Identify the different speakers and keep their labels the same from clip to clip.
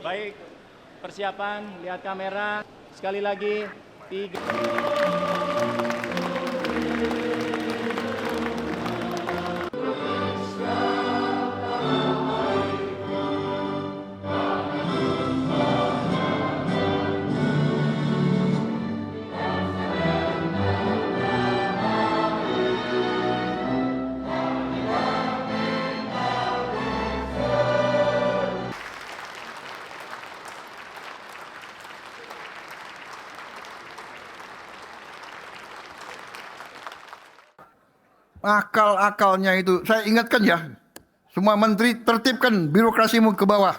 Speaker 1: Baik, persiapan, lihat kamera. Sekali lagi, 3.
Speaker 2: Akal-akalnya itu, saya ingatkan ya, semua menteri tertibkan birokrasimu ke bawah.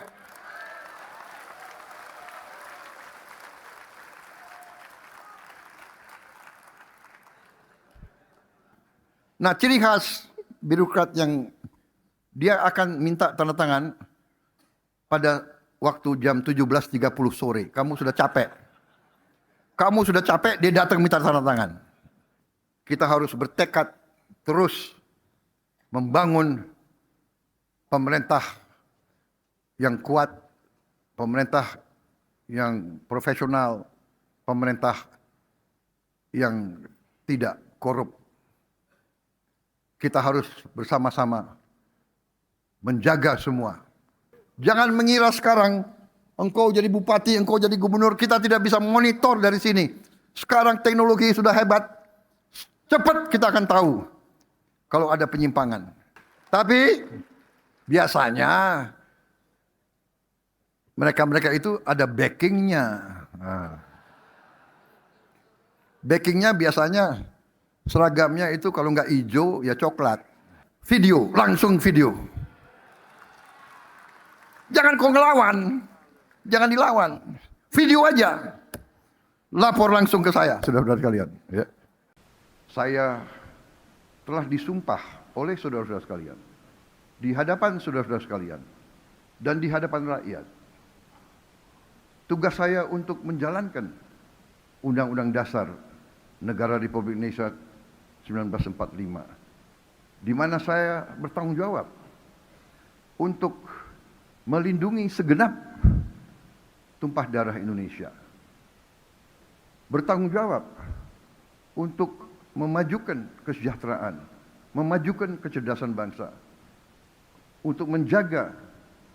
Speaker 2: Nah, ciri khas birokrat yang dia akan minta tanda tangan pada waktu jam 17.30 sore. Kamu sudah capek. Dia datang minta tanda tangan. Kita harus bertekad terus membangun pemerintah yang kuat, pemerintah yang profesional, pemerintah yang tidak korup. Kita harus bersama-sama menjaga semua. Jangan mengira sekarang engkau jadi bupati, engkau jadi gubernur, kita tidak bisa monitor dari sini. Sekarang teknologi sudah hebat, cepat kita akan tahu kalau ada penyimpangan. Tapi biasanya mereka-mereka itu ada backingnya. Backingnya biasanya seragamnya itu kalau nggak hijau ya coklat. Video, langsung video. Jangan kau ngelawan, jangan dilawan. Video aja. Lapor langsung ke saya, saudara-saudara sekalian. Ya. Saya telah disumpah oleh saudara-saudara sekalian, di hadapan saudara-saudara sekalian, dan di hadapan rakyat. Tugas saya untuk menjalankan Undang-Undang Dasar Negara Republik Indonesia 1945, di mana saya bertanggung jawab untuk melindungi segenap tumpah darah Indonesia. Bertanggung jawab untuk memajukan kesejahteraan, memajukan kecerdasan bangsa, untuk menjaga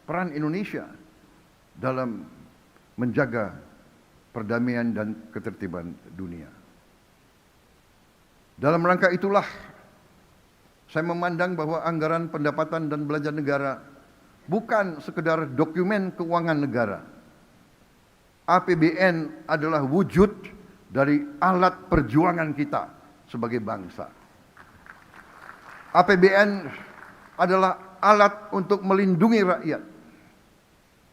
Speaker 2: peran Indonesia dalam menjaga perdamaian dan ketertiban dunia. Dalam rangka itulah saya memandang bahwa anggaran pendapatan dan belanja negara bukan sekedar dokumen keuangan negara. APBN adalah wujud dari alat perjuangan kita sebagai bangsa. APBN adalah alat untuk melindungi rakyat,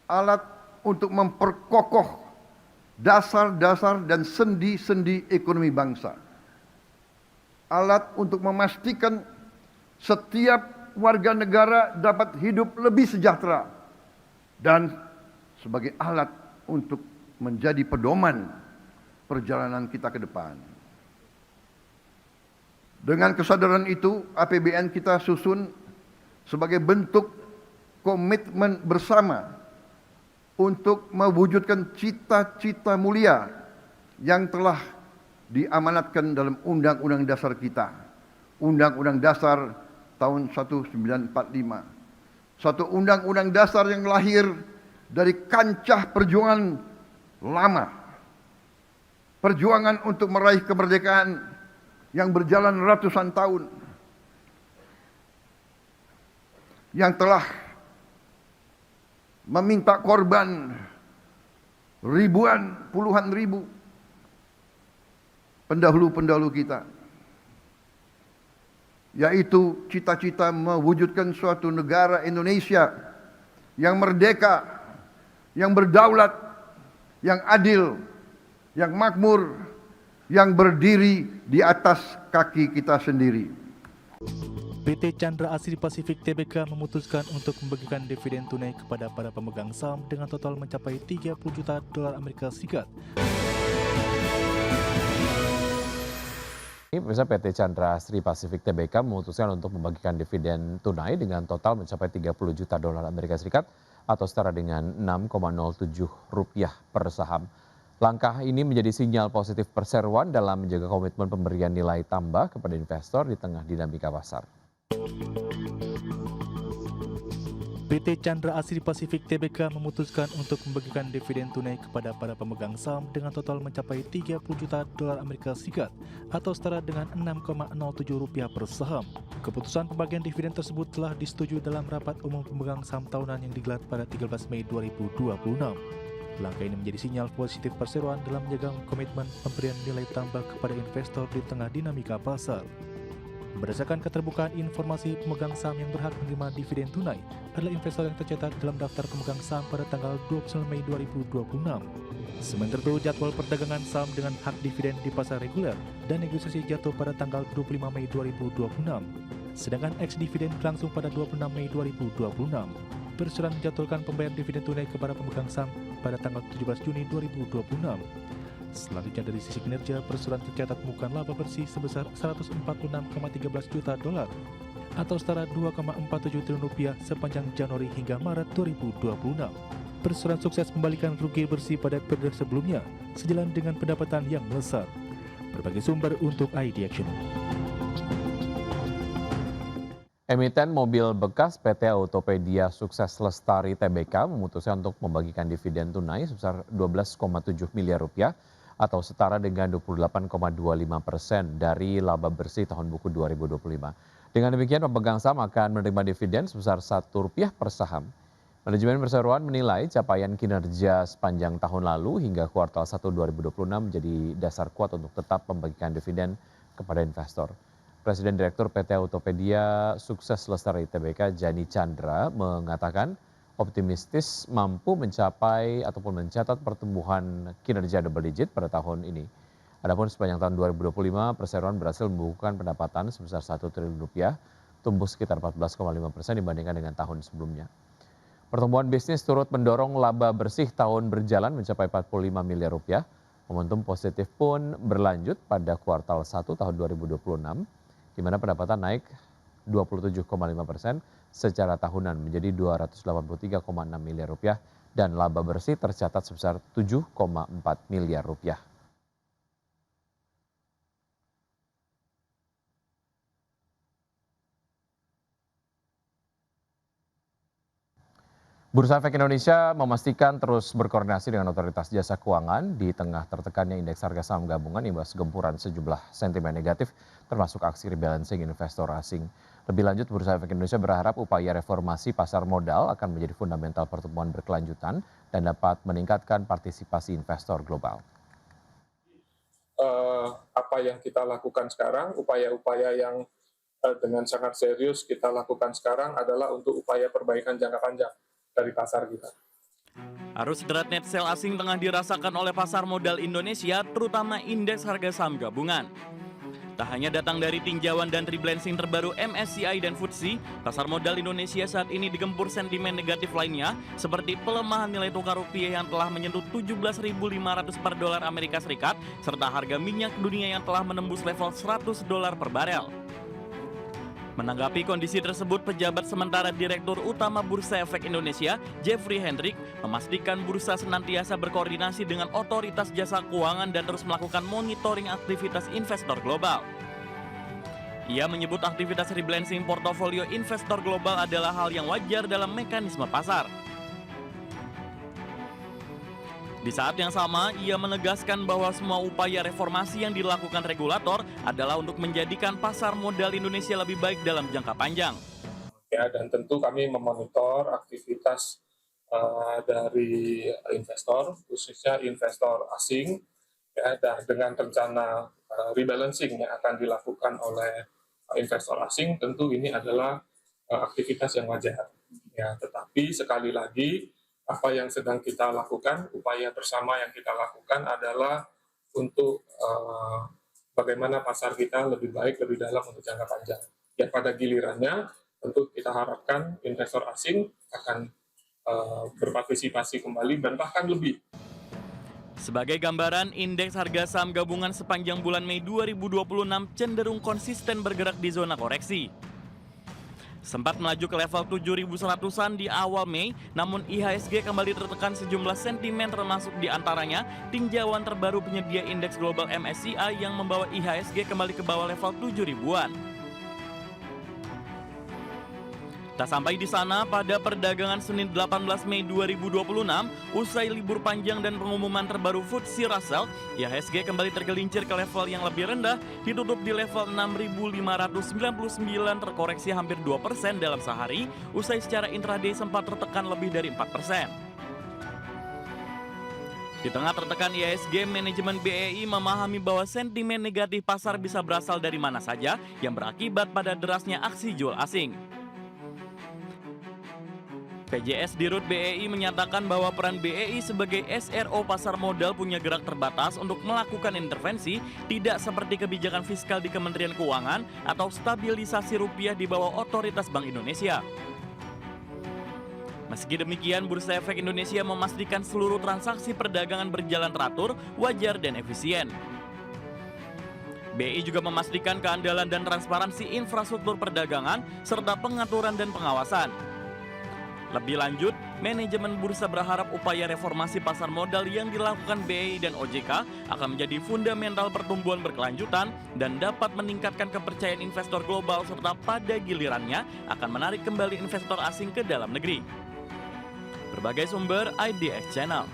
Speaker 2: alat untuk memperkokoh dasar-dasar dan sendi-sendi ekonomi bangsa, alat untuk memastikan setiap warga negara dapat hidup lebih sejahtera, dan sebagai alat untuk menjadi pedoman perjalanan kita ke depan. Dengan kesadaran itu, APBN kita susun sebagai bentuk komitmen bersama untuk mewujudkan cita-cita mulia yang telah diamanatkan dalam Undang-Undang Dasar kita. Undang-Undang Dasar tahun 1945. Suatu Undang-Undang Dasar yang lahir dari kancah perjuangan lama. Perjuangan untuk meraih kemerdekaan yang berjalan ratusan tahun. Yang telah meminta korban ribuan, puluhan ribu pendahulu-pendahulu kita. Yaitu cita-cita mewujudkan suatu negara Indonesia yang merdeka, yang berdaulat, yang adil, yang makmur, yang berdiri di atas kaki kita sendiri.
Speaker 3: PT Chandra Asri Pasifik Tbk memutuskan untuk membagikan dividen tunai kepada para pemegang saham dengan total mencapai 30 juta dolar Amerika Serikat.
Speaker 4: Pemirsa, PT Chandra Asri Pasifik Tbk memutuskan untuk membagikan dividen tunai dengan total mencapai 30 juta dolar Amerika Serikat atau setara dengan Rp6,07 per saham. Langkah ini menjadi sinyal positif perseroan dalam menjaga komitmen pemberian nilai tambah kepada investor di tengah dinamika pasar.
Speaker 3: PT Chandra Asri Pasifik Tbk memutuskan untuk membagikan dividen tunai kepada para pemegang saham dengan total mencapai 30 juta dolar Amerika Serikat atau setara dengan Rp6,07 per saham. Keputusan pembagian dividen tersebut telah disetujui dalam rapat umum pemegang saham tahunan yang digelar pada 13 Mei 2026. Langkah ini menjadi sinyal positif perseroan dalam menjaga komitmen pemberian nilai tambah kepada investor di tengah dinamika pasar. Berdasarkan keterbukaan informasi, pemegang saham yang berhak menerima dividen tunai adalah investor yang tercatat dalam daftar pemegang saham pada tanggal 29 Mei 2026. Sementara itu, jadwal perdagangan saham dengan hak dividen di pasar reguler dan negosiasi jatuh pada tanggal 25 Mei 2026. Sedangkan ex-dividen berlangsung pada 26 Mei 2026. Perseroan menjadwalkan pembayaran dividen tunai kepada pemegang saham pada tanggal 17 Juni 2026. Selanjutnya dari sisi kinerja, perseroan tercatat membukukan laba bersih sebesar 146,13 juta dolar atau setara Rp2,47 triliun sepanjang Januari hingga Maret 2026. Perseroan sukses membalikan rugi bersih pada periode sebelumnya, sejalan dengan pendapatan yang melesat. Berbagai sumber untuk ID Action.
Speaker 4: Emiten mobil bekas PT Autopedia Sukses Lestari Tbk memutuskan untuk membagikan dividen tunai sebesar Rp12,7 miliar atau setara dengan 28,25% dari laba bersih tahun buku 2025. Dengan demikian, pemegang saham akan menerima dividen sebesar Rp1 per saham. Manajemen perseroan menilai capaian kinerja sepanjang tahun lalu hingga kuartal 1 2026 menjadi dasar kuat untuk tetap membagikan dividen kepada investor. Presiden Direktur PT Autopedia Sukses Lestari Tbk Jani Chandra mengatakan optimistis mampu mencapai ataupun mencatat pertumbuhan kinerja double digit pada tahun ini. Adapun sepanjang tahun 2025, perseroan berhasil membukukan pendapatan sebesar Rp1 triliun, tumbuh sekitar 14,5% dibandingkan dengan tahun sebelumnya. Pertumbuhan bisnis turut mendorong laba bersih tahun berjalan mencapai Rp45 miliar. Momentum positif pun berlanjut pada kuartal 1 tahun 2026, di mana pendapatan naik 27,5% secara tahunan menjadi Rp283,6 miliar dan laba bersih tercatat sebesar Rp7,4 miliar. Bursa Efek Indonesia memastikan terus berkoordinasi dengan otoritas jasa keuangan di tengah tertekannya indeks harga saham gabungan imbas gempuran sejumlah sentimen negatif termasuk aksi rebalancing investor asing. Lebih lanjut, Bursa Efek Indonesia berharap upaya reformasi pasar modal akan menjadi fundamental pertumbuhan berkelanjutan dan dapat meningkatkan partisipasi investor global.
Speaker 5: Apa yang kita lakukan sekarang, upaya-upaya yang dengan sangat serius kita lakukan sekarang adalah untuk upaya perbaikan jangka panjang dari pasar kita.
Speaker 6: Arus derat net sell asing tengah dirasakan oleh pasar modal Indonesia, terutama indeks harga saham gabungan. Tak hanya datang dari tinjauan dan rebalancing terbaru MSCI dan FTSE, pasar modal Indonesia saat ini digempur sentimen negatif lainnya, seperti pelemahan nilai tukar rupiah yang telah menyentuh 17.500 per dolar Amerika Serikat, serta harga minyak dunia yang telah menembus level $100 per barel. Menanggapi kondisi tersebut, pejabat sementara Direktur Utama Bursa Efek Indonesia, Jeffrey Hendrik, memastikan bursa senantiasa berkoordinasi dengan otoritas jasa keuangan dan terus melakukan monitoring aktivitas investor global. Ia menyebut aktivitas rebalancing portofolio investor global adalah hal yang wajar dalam mekanisme pasar. Di saat yang sama, ia menegaskan bahwa semua upaya reformasi yang dilakukan regulator adalah untuk menjadikan pasar modal Indonesia lebih baik dalam jangka panjang.
Speaker 5: Ya, dan tentu kami memonitor aktivitas dari investor, khususnya investor asing, ya, dan dengan rencana rebalancing yang akan dilakukan oleh investor asing, tentu ini adalah aktivitas yang wajar. Ya, tetapi sekali lagi, apa yang sedang kita lakukan, upaya bersama yang kita lakukan adalah untuk bagaimana pasar kita lebih baik, lebih dalam untuk jangka panjang. Ya, pada gilirannya, tentu kita harapkan investor asing akan berpartisipasi kembali dan bahkan lebih.
Speaker 6: Sebagai gambaran, indeks harga saham gabungan sepanjang bulan Mei 2026 cenderung konsisten bergerak di zona koreksi. Sempat melaju ke level 7.100-an di awal Mei, namun IHSG kembali tertekan sejumlah sentimen termasuk diantaranya tinjauan terbaru penyedia indeks global MSCI yang membawa IHSG kembali ke bawah level 7.000-an. Tak sampai di sana, pada perdagangan Senin 18 Mei 2026, usai libur panjang dan pengumuman terbaru FTSE Russell, IHSG kembali tergelincir ke level yang lebih rendah, ditutup di level 6.599 terkoreksi hampir 2% dalam sehari, usai secara intraday sempat tertekan lebih dari 4%. Di tengah tertekan IHSG, manajemen BEI memahami bahwa sentimen negatif pasar bisa berasal dari mana saja yang berakibat pada derasnya aksi jual asing. PJS Dirut BEI menyatakan bahwa peran BEI sebagai SRO pasar modal punya gerak terbatas untuk melakukan intervensi, tidak seperti kebijakan fiskal di Kementerian Keuangan atau stabilisasi rupiah di bawah otoritas Bank Indonesia. Meski demikian, Bursa Efek Indonesia memastikan seluruh transaksi perdagangan berjalan teratur, wajar, dan efisien. BEI juga memastikan keandalan dan transparansi infrastruktur perdagangan serta pengaturan dan pengawasan. Lebih lanjut, manajemen bursa berharap upaya reformasi pasar modal yang dilakukan BEI dan OJK akan menjadi fundamental pertumbuhan berkelanjutan dan dapat meningkatkan kepercayaan investor global serta pada gilirannya akan menarik kembali investor asing ke dalam negeri. Berbagai sumber, IDX Channel.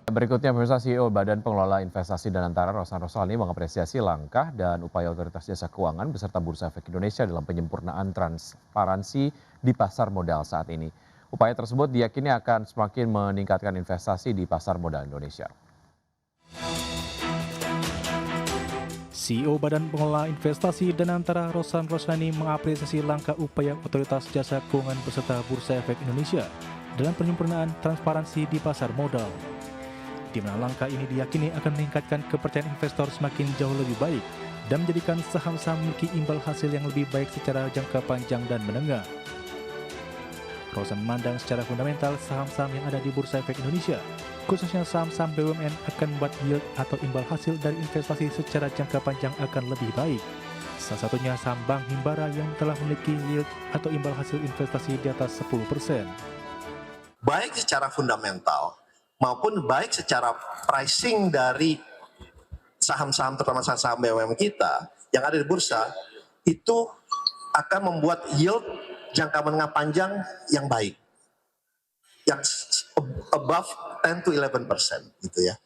Speaker 4: Berikutnya, pemirsa, CEO Badan Pengelola Investasi dan Antara Rosan Roslani mengapresiasi langkah dan upaya Otoritas Jasa Keuangan beserta Bursa Efek Indonesia dalam penyempurnaan transparansi di pasar modal saat ini. Upaya tersebut diyakini akan semakin meningkatkan investasi di pasar modal Indonesia.
Speaker 3: CEO Badan Pengelola Investasi dan Antara Rosan Roslani mengapresiasi langkah upaya Otoritas Jasa Keuangan beserta Bursa Efek Indonesia dalam penyempurnaan transparansi di pasar modal. Di mana langkah ini diyakini akan meningkatkan kepercayaan investor semakin jauh lebih baik dan menjadikan saham-saham memiliki imbal hasil yang lebih baik secara jangka panjang dan menengah. Rosan memandang secara fundamental saham-saham yang ada di Bursa Efek Indonesia, khususnya saham-saham BUMN, akan membuat yield atau imbal hasil dari investasi secara jangka panjang akan lebih baik. Salah satunya saham Bank Himbara yang telah memiliki yield atau imbal hasil investasi di atas 10%.
Speaker 7: Baik secara fundamental maupun baik secara pricing dari saham-saham, terutama saham BUMN kita yang ada di bursa, itu akan membuat yield jangka menengah panjang yang baik, yang above 10 to 11% gitu ya.